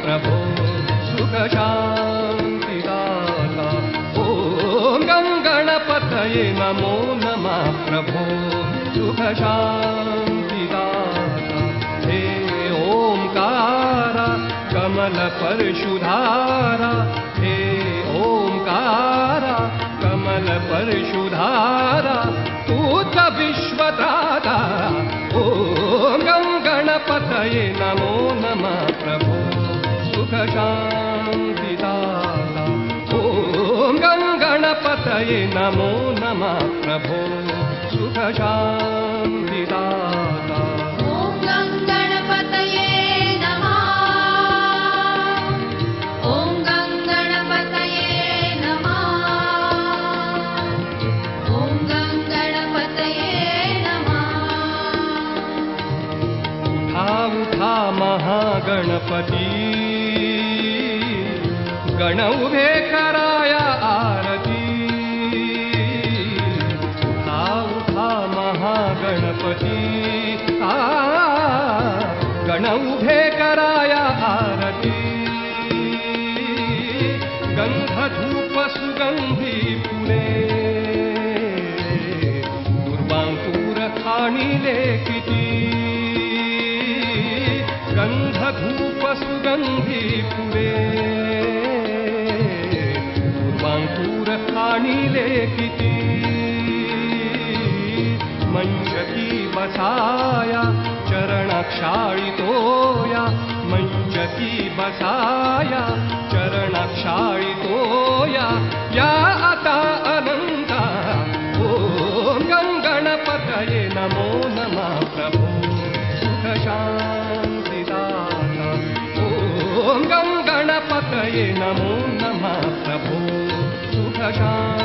प्रभो सुख शान्तिदाता। ॐ गं गणपतये नमो नमः प्रभो सुख शान्तिदाता। हे ओंकार कमल परशुधारा, हे ओंकार कमल परशुधारा, पूत विश्वदाता। ॐ गं गणपतये नमो नमः प्रभो सुख शान्तिदाता। ॐ गं गणपतये नमो नमः प्रभो सुख शान्तिदाता। उठा महागणपती, गण उभे कराया आरती। उठा उठा महागणपती, गण उभे कराया आरती। गंध धूप सुगंधी फुले, दुर्वांकुर खाणिले किती। गंध धूप सुगंधी फुले, दुर्वांकुर खाणिले किती। मंचकी बसाया चरणक्षाळितोया, मंचकी बसाया चरणक्षाळितोया। या आता अनंता। ॐ गं गणपतये नमो नमः प्रभो सुख शान्तिदाता। ॐ गं गणपतये नमो नमः प्रभो सुख शान्तिदाता।